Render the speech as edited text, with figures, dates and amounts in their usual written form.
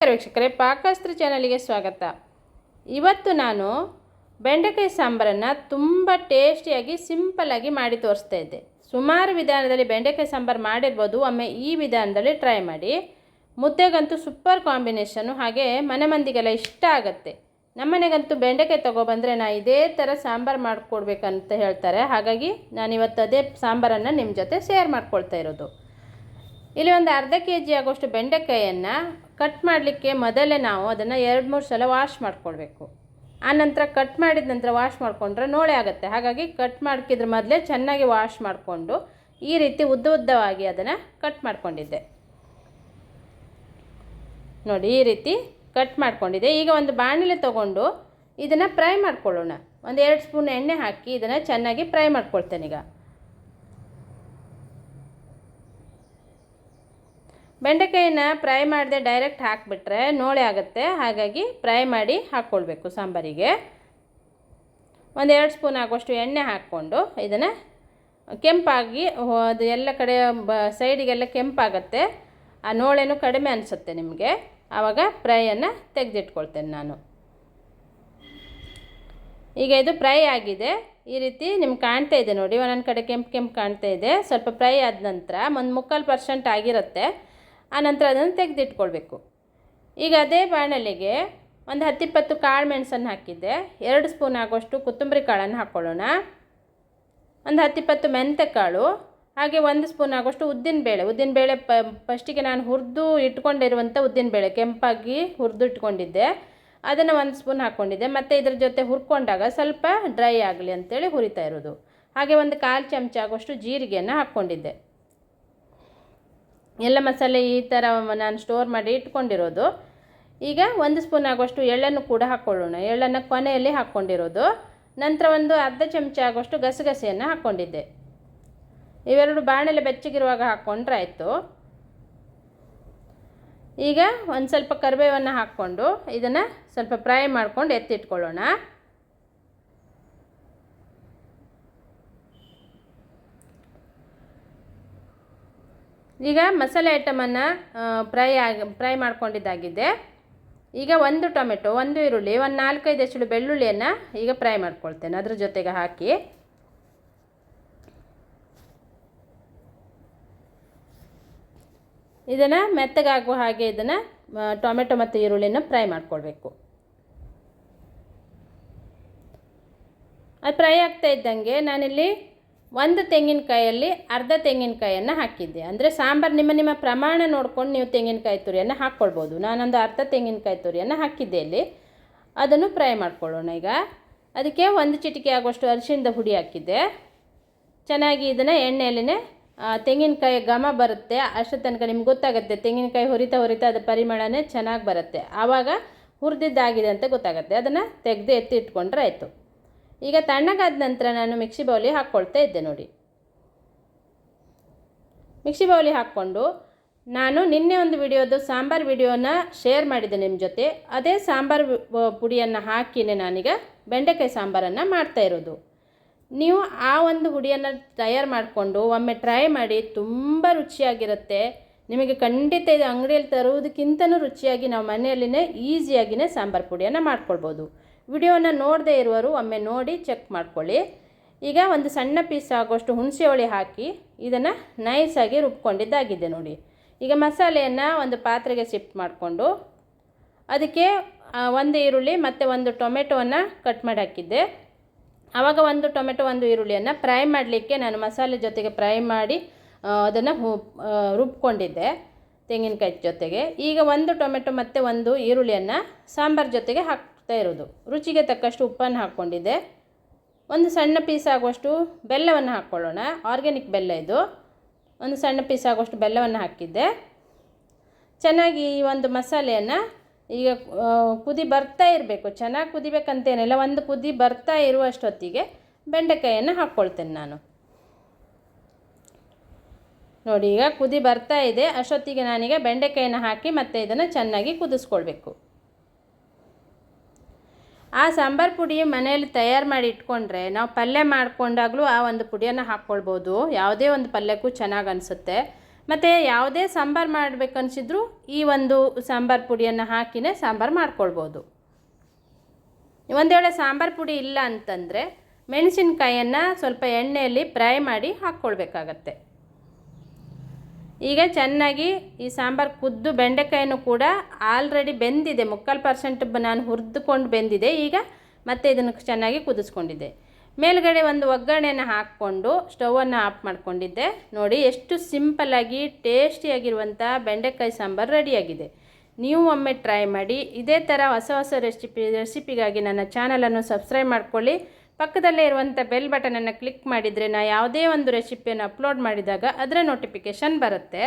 ನಮಸ್ಕಾರ ವೀಕ್ಷಕರೇ, ಪಾಕಶಾಸ್ತ್ರ ಚಾನಲ್ಗೆ ಸ್ವಾಗತ. ಇವತ್ತು ನಾನು ಬೆಂಡೆಕಾಯಿ ಸಾಂಬಾರನ್ನು ತುಂಬ ಟೇಸ್ಟಿಯಾಗಿ ಸಿಂಪಲ್ಲಾಗಿ ಮಾಡಿ ತೋರಿಸ್ತಾ ಇದ್ದೆ. ಸುಮಾರು ವಿಧಾನದಲ್ಲಿ ಬೆಂಡೆಕಾಯಿ ಸಾಂಬಾರು ಮಾಡಿರ್ಬೋದು, ಒಮ್ಮೆ ಈ ವಿಧಾನದಲ್ಲಿ ಟ್ರೈ ಮಾಡಿ. ಮುದ್ದೆಗಂತೂ ಸೂಪರ್ ಕಾಂಬಿನೇಷನು, ಹಾಗೆ ಮನೆ ಮಂದಿಗೆಲ್ಲ ಇಷ್ಟ ಆಗುತ್ತೆ. ನಮ್ಮನೆಗಂತೂ ಬೆಂಡೆಕಾಯಿ ತೊಗೊಬಂದರೆ ಇದೇ ಥರ ಸಾಂಬಾರು ಮಾಡಿಕೊಡ್ಬೇಕಂತ ಹೇಳ್ತಾರೆ. ಹಾಗಾಗಿ ನಾನಿವತ್ತು ಅದೇ ಸಾಂಬಾರನ್ನು ನಿಮ್ಮ ಜೊತೆ ಶೇರ್ ಮಾಡ್ಕೊಳ್ತಾ ಇರೋದು. ಇಲ್ಲಿ ಒಂದು ಅರ್ಧ kg ಆಗೋಷ್ಟು ಬೆಂಡೆಕಾಯಿಯನ್ನು ಕಟ್ ಮಾಡಲಿಕ್ಕೆ ಮೊದಲೇ ನಾವು ಅದನ್ನು 2-3 ಸಲ ವಾಶ್ ಮಾಡ್ಕೊಳ್ಬೇಕು. ಆನಂತರ ಕಟ್ ಮಾಡಿದ ನಂತರ ವಾಶ್ ಮಾಡಿಕೊಂಡ್ರೆ ನೋಳೆ ಆಗುತ್ತೆ. ಹಾಗಾಗಿ ಕಟ್ ಮಾಡ್ಕಿದ್ರ ಮೊದಲೇ ಚೆನ್ನಾಗಿ ವಾಶ್ ಮಾಡಿಕೊಂಡು ಈ ರೀತಿ ಉದ್ದವಾಗಿ ಅದನ್ನು ಕಟ್ ಮಾಡ್ಕೊಂಡಿದ್ದೆ. ನೋಡಿ, ಈ ರೀತಿ ಕಟ್ ಮಾಡ್ಕೊಂಡಿದ್ದೆ. ಈಗ ಒಂದು ಬಾಣಲೆ ತೊಗೊಂಡು ಇದನ್ನು ಫ್ರೈ ಮಾಡ್ಕೊಳ್ಳೋಣ. ಒಂದು 2 ಸ್ಪೂನ್ ಎಣ್ಣೆ ಹಾಕಿ ಇದನ್ನು ಚೆನ್ನಾಗಿ ಫ್ರೈ ಮಾಡ್ಕೊಳ್ತೇನೆ. ಈಗ ಬೆಂಡೆಕಾಯಿನ ಫ್ರೈ ಮಾಡದೆ ಡೈರೆಕ್ಟ್ ಹಾಕಿಬಿಟ್ರೆ ನೋಳೆ ಆಗುತ್ತೆ. ಹಾಗಾಗಿ ಫ್ರೈ ಮಾಡಿ ಹಾಕ್ಕೊಳ್ಬೇಕು. ಸಾಂಬಾರಿಗೆ ಒಂದು 2 ಸ್ಪೂನ್ ಆಗುವಷ್ಟು ಎಣ್ಣೆ ಹಾಕ್ಕೊಂಡು ಇದನ್ನು ಕೆಂಪಾಗಿ, ಅದು ಎಲ್ಲ ಕಡೆ ಸೈಡಿಗೆಲ್ಲ ಕೆಂಪಾಗುತ್ತೆ. ಆ ನೋಳೆನೂ ಕಡಿಮೆ ಅನಿಸುತ್ತೆ ನಿಮಗೆ. ಆವಾಗ ಫ್ರೈಯನ್ನು ತೆಗೆದಿಟ್ಕೊಳ್ತೇನೆ ನಾನು. ಈಗ ಇದು ಫ್ರೈ ಆಗಿದೆ. ಈ ರೀತಿ ನಿಮ್ಗೆ ಕಾಣ್ತಾ ಇದೆ ನೋಡಿ, ಒಂದೊಂದು ಕಡೆ ಕೆಂಪು ಕಾಣ್ತಾ ಇದೆ. ಸ್ವಲ್ಪ ಫ್ರೈ ಆದ ನಂತರ ಒಂದು 3/4% ಆಗಿರುತ್ತೆ. ಆನಂತರ ಅದನ್ನು ತೆಗೆದಿಟ್ಕೊಳ್ಬೇಕು. ಈಗ ಅದೇ ಬಾಣಲೆಗೆ ಒಂದು 10-20 ಕಾಳು ಮೆಣಸನ್ನು ಹಾಕಿದ್ದೆ. 2 ಸ್ಪೂನ್ ಆಗೋಷ್ಟು ಕೊತ್ತಂಬರಿ ಕಾಳನ್ನು ಹಾಕ್ಕೊಳ್ಳೋಣ. ಒಂದು 10-20 ಮೆಂತ್ಯ ಕಾಳು, ಹಾಗೆ 1 ಸ್ಪೂನ್ ಆಗೋಷ್ಟು ಉದ್ದಿನಬೇಳೆ ಫಸ್ಟಿಗೆ ನಾನು ಹುರಿದು ಇಟ್ಕೊಂಡಿರುವಂಥ ಉದ್ದಿನಬೇಳೆ ಕೆಂಪಾಗಿ ಹುರಿದು ಇಟ್ಕೊಂಡಿದ್ದೆ. ಅದನ್ನು 1 ಸ್ಪೂನ್ ಹಾಕ್ಕೊಂಡಿದ್ದೆ. ಮತ್ತು ಇದ್ರ ಜೊತೆ ಹುರ್ಕೊಂಡಾಗ ಸ್ವಲ್ಪ ಡ್ರೈ ಆಗಲಿ ಅಂತೇಳಿ ಹುರಿತಾ ಇರೋದು. ಹಾಗೆ ಒಂದು 1/4 ಚಮಚ ಆಗೋಷ್ಟು ಜೀರಿಗೆಯನ್ನು ಹಾಕ್ಕೊಂಡಿದ್ದೆ. ಎಲ್ಲ ಮಸಾಲೆ ಈ ಥರ ನಾನು ಸ್ಟೋರ್ ಮಾಡಿ ಇಟ್ಕೊಂಡಿರೋದು. ಈಗ 1 ಸ್ಪೂನ್ ಆಗೋಷ್ಟು ಎಳ್ಳನ್ನು ಕೂಡ ಹಾಕ್ಕೊಳ್ಳೋಣ. ಎಳ್ಳನ್ನು ಕೊನೆಯಲ್ಲಿ ಹಾಕ್ಕೊಂಡಿರೋದು. ನಂತರ ಒಂದು ಅರ್ಧ ಚಮಚ ಆಗೋಷ್ಟು ಗಸಗಸೆಯನ್ನು ಹಾಕ್ಕೊಂಡಿದ್ದೆ. ಇವೆರಡು ಬಾಣಲೆ ಬೆಚ್ಚಗಿರುವಾಗ ಹಾಕ್ಕೊಂಡ್ರೆ ಆಯಿತು. ಈಗ ಒಂದು ಸ್ವಲ್ಪ ಕರಿಬೇವನ್ನು ಹಾಕ್ಕೊಂಡು ಇದನ್ನು ಸ್ವಲ್ಪ ಫ್ರೈ ಮಾಡ್ಕೊಂಡು ಎತ್ತಿಟ್ಕೊಳ್ಳೋಣ. ಈಗ ಮಸಾಲೆ ಐಟಮನ್ನು ಫ್ರೈ ಮಾಡ್ಕೊಂಡಿದ್ದಾಗಿದೆ. ಈಗ 1 ಟೊಮೆಟೊ, 1 ಈರುಳ್ಳಿ, ಒಂದು 4-5 ಎಸಳು ಬೆಳ್ಳುಳ್ಳಿಯನ್ನು ಈಗ ಫ್ರೈ ಮಾಡ್ಕೊಳ್ತೇನೆ ಅದ್ರ ಜೊತೆಗೆ ಹಾಕಿ. ಇದನ್ನು ಮೆತ್ತಗಾಗುವ ಹಾಗೆ ಇದನ್ನು ಟೊಮೆಟೊ ಮತ್ತು ಈರುಳ್ಳಿನ ಫ್ರೈ ಮಾಡ್ಕೊಳ್ಬೇಕು. ಅದು ಫ್ರೈ ಆಗ್ತಾ ಇದ್ದಂಗೆ ನಾನಿಲ್ಲಿ 1 ತೆಂಗಿನಕಾಯಲ್ಲಿ ಅರ್ಧ ತೆಂಗಿನಕಾಯನ್ನು ಹಾಕಿದ್ದೆ. ಅಂದರೆ ಸಾಂಬಾರು ನಿಮ್ಮ ಪ್ರಮಾಣ ನೋಡ್ಕೊಂಡು ನೀವು ತೆಂಗಿನಕಾಯಿ ತುರಿಯನ್ನು ಹಾಕ್ಕೊಳ್ಬೋದು. ನಾನೊಂದು ಅರ್ಧ ತೆಂಗಿನಕಾಯಿ ತುರಿಯನ್ನು ಹಾಕಿದ್ದೆ ಇಲ್ಲಿ. ಅದನ್ನು ಫ್ರೈ ಮಾಡ್ಕೊಳ್ಳೋಣ. ಈಗ ಅದಕ್ಕೆ 1 ಚಿಟಿಕೆ ಆಗುವಷ್ಟು ಅರಿಶಿಣದ ಪುಡಿ ಹಾಕಿದ್ದೆ. ಚೆನ್ನಾಗಿ ಇದನ್ನು ಎಣ್ಣೆಯಲ್ಲಿನೇ ತೆಂಗಿನಕಾಯಿ ಘಮ ಬರುತ್ತೆ ಅಷ್ಟು ತನಕ ನಿಮ್ಗೆ ಗೊತ್ತಾಗುತ್ತೆ. ತೆಂಗಿನಕಾಯಿ ಹುರಿತಾ ಅದು ಪರಿಮಳನೇ ಚೆನ್ನಾಗಿ ಬರುತ್ತೆ. ಆವಾಗ ಹುರಿದಿದ್ದಾಗಿದೆ ಅಂತ ಗೊತ್ತಾಗುತ್ತೆ. ಅದನ್ನು ತೆಗೆದು ಎತ್ತಿ ಇಟ್ಕೊಂಡ್ರೆ ಆಯಿತು. ಈಗ ತಣ್ಣಗಾದ ನಂತರ ನಾನು ಮಿಕ್ಸಿ ಬೌಲಿಗೆ ಹಾಕ್ಕೊಳ್ತಾ ಇದ್ದೆ. ನೋಡಿ, ಮಿಕ್ಸಿ ಬೌಲಿಗೆ ಹಾಕ್ಕೊಂಡು ನಾನು ನಿನ್ನೆ ಒಂದು ಸಾಂಬಾರು ವಿಡಿಯೋನ ಶೇರ್ ಮಾಡಿದ್ದೆ ನಿಮ್ಮ ಜೊತೆ. ಅದೇ ಸಾಂಬಾರು ಪುಡಿಯನ್ನು ಹಾಕಿನೇ ನಾನೀಗ ಬೆಂಡೆಕಾಯಿ ಸಾಂಬಾರನ್ನು ಮಾಡ್ತಾ ಇರೋದು. ನೀವು ಆ ಒಂದು ಹುಡಿಯನ್ನು ತಯಾರು ಮಾಡಿಕೊಂಡು ಒಮ್ಮೆ ಟ್ರೈ ಮಾಡಿ, ತುಂಬ ರುಚಿಯಾಗಿರುತ್ತೆ. ನಿಮಗೆ ಖಂಡಿತ ಇದು ಅಂಗಡಿಯಲ್ಲಿ ತರುವುದಕ್ಕಿಂತನೂ ರುಚಿಯಾಗಿ ನಾವು ಮನೆಯಲ್ಲಿನೇ ಈಸಿಯಾಗಿಯೇ ಸಾಂಬಾರು ಪುಡಿಯನ್ನು ಮಾಡ್ಕೊಳ್ಬೋದು. ವಿಡಿಯೋನ ನೋಡದೇ ಇರುವವರು ಒಮ್ಮೆ ನೋಡಿ ಚೆಕ್ ಮಾಡ್ಕೊಳ್ಳಿ. ಈಗ ಒಂದು ಸಣ್ಣ ಪೀಸ್ ಆಗೋಷ್ಟು ಹುಣಸೆ ಹುಳಿ ಹಾಕಿ ಇದನ್ನು ನೈಸಾಗಿ ರುಬ್ಕೊಂಡಿದ್ದಾಗಿದೆ ನೋಡಿ. ಈಗ ಮಸಾಲೆಯನ್ನು ಒಂದು ಪಾತ್ರೆಗೆ ಶಿಫ್ಟ್ ಮಾಡಿಕೊಂಡು ಅದಕ್ಕೆ 1 ಈರುಳ್ಳಿ ಮತ್ತು 1 ಟೊಮೆಟೊವನ್ನು ಕಟ್ ಮಾಡಿ ಹಾಕಿದ್ದೆ. ಆವಾಗ 1 ಟೊಮೆಟೊ 1 ಈರುಳ್ಳಿಯನ್ನು ಫ್ರೈ ಮಾಡಲಿಕ್ಕೆ ನಾನು ಮಸಾಲೆ ಜೊತೆಗೆ ಫ್ರೈ ಮಾಡಿ ಅದನ್ನು ರುಬ್ಕೊಂಡಿದ್ದೆ ತೆಂಗಿನಕಾಯಿ ಜೊತೆಗೆ. ಈಗ 1 ಟೊಮೆಟೊ ಮತ್ತು 1 ಈರುಳ್ಳಿಯನ್ನು ಸಾಂಬಾರು ಜೊತೆಗೆ ಹಾಕ್ತಾ ಇರೋದು. ರುಚಿಗೆ ತಕ್ಕಷ್ಟು ಉಪ್ಪನ್ನು ಹಾಕ್ಕೊಂಡಿದ್ದೆ. ಒಂದು ಸಣ್ಣ ಪೀಸ್ ಆಗುವಷ್ಟು ಬೆಲ್ಲವನ್ನು ಹಾಕ್ಕೊಳ್ಳೋಣ. ಆರ್ಗ್ಯಾನಿಕ್ ಬೆಲ್ಲ ಇದು. ಒಂದು ಸಣ್ಣ ಪೀಸ್ ಆಗುವಷ್ಟು ಬೆಲ್ಲವನ್ನು ಹಾಕಿದ್ದೆ. ಚೆನ್ನಾಗಿ ಈ ಒಂದು ಮಸಾಲೆಯನ್ನು ಈಗ ಕುದಿ ಬರ್ತಾ ಇರಬೇಕು. ಚೆನ್ನಾಗಿ ಕುದಿಬೇಕಂತೇನಿಲ್ಲ, ಒಂದು ಕುದಿ ಬರ್ತಾ ಇರುವಷ್ಟೊತ್ತಿಗೆ ಬೆಂಡೆಕಾಯಿಯನ್ನು ಹಾಕ್ಕೊಳ್ತೇನೆ ನಾನು. ನೋಡಿ, ಈಗ ಕುದಿ ಬರ್ತಾ ಇದೆ. ಅಷ್ಟೊತ್ತಿಗೆ ನಾನೀಗ ಬೆಂಡೆಕಾಯಿನ ಹಾಕಿ ಮತ್ತೆ ಇದನ್ನು ಚೆನ್ನಾಗಿ ಕುದಿಸ್ಕೊಳ್ಬೇಕು. ಆ ಸಾಂಬಾರು ಪುಡಿ ಮನೆಯಲ್ಲಿ ತಯಾರು ಮಾಡಿ ಇಟ್ಕೊಂಡ್ರೆ ನಾವು ಪಲ್ಯ ಮಾಡಿಕೊಂಡಾಗಲೂ ಆ ಒಂದು ಪುಡಿಯನ್ನು ಹಾಕ್ಕೊಳ್ಬೋದು. ಯಾವುದೇ ಒಂದು ಪಲ್ಯಕ್ಕೂ ಚೆನ್ನಾಗಿ ಅನಿಸುತ್ತೆ. ಮತ್ತು ಯಾವುದೇ ಸಾಂಬಾರು ಮಾಡಬೇಕನ್ಸಿದ್ರು ಈ ಒಂದು ಸಾಂಬಾರು ಪುಡಿಯನ್ನು ಹಾಕಿನೇ ಸಾಂಬಾರು ಮಾಡ್ಕೊಳ್ಬೋದು. ಒಂದು ವೇಳೆ ಸಾಂಬಾರು ಪುಡಿ ಇಲ್ಲ ಅಂತಂದರೆ ಮೆಣಸಿನ್ಕಾಯನ್ನು ಸ್ವಲ್ಪ ಎಣ್ಣೆಯಲ್ಲಿ ಫ್ರೈ ಮಾಡಿ ಹಾಕ್ಕೊಳ್ಬೇಕಾಗತ್ತೆ. ಈಗ ಚೆನ್ನಾಗಿ ಈ ಸಾಂಬಾರು ಕುದ್ದು ಬೆಂಡೆಕಾಯಿನೂ ಕೂಡ ಆಲ್ರೆಡಿ ಬೆಂದಿದೆ, 3/4% ನಾನು ಹುರಿದುಕೊಂಡು ಬೆಂದಿದೆ. ಈಗ ಮತ್ತೆ ಇದನ್ನು ಚೆನ್ನಾಗಿ ಕುದಿಸ್ಕೊಂಡಿದ್ದೆ. ಮೇಲ್ಗಡೆ ಒಂದು ಒಗ್ಗರಣೆಯನ್ನು ಹಾಕ್ಕೊಂಡು ಸ್ಟವನ್ನು ಆಫ್ ಮಾಡ್ಕೊಂಡಿದ್ದೆ. ನೋಡಿ ಎಷ್ಟು ಸಿಂಪಲ್ಲಾಗಿ ಟೇಸ್ಟಿಯಾಗಿರುವಂಥ ಬೆಂಡೆಕಾಯಿ ಸಾಂಬಾರು ರೆಡಿಯಾಗಿದೆ. ನೀವು ಒಮ್ಮೆ ಟ್ರೈ ಮಾಡಿ. ಇದೇ ಥರ ಹೊಸ ಹೊಸ ರೆಸಿಪಿಗಾಗಿ ನನ್ನ ಚಾನಲನ್ನು ಸಬ್ಸ್ಕ್ರೈಬ್ ಮಾಡ್ಕೊಳ್ಳಿ. ಪಕ್ಕದಲ್ಲೇ ಇರುವಂಥ ಬೆಲ್ ಬಟನನ್ನು ಕ್ಲಿಕ್ ಮಾಡಿದರೆ ನಾನು ಯಾವುದೇ ಒಂದು ರೆಸಿಪಿಯನ್ನು ಅಪ್ಲೋಡ್ ಮಾಡಿದಾಗ ಅದರ ನೋಟಿಫಿಕೇಷನ್ ಬರುತ್ತೆ.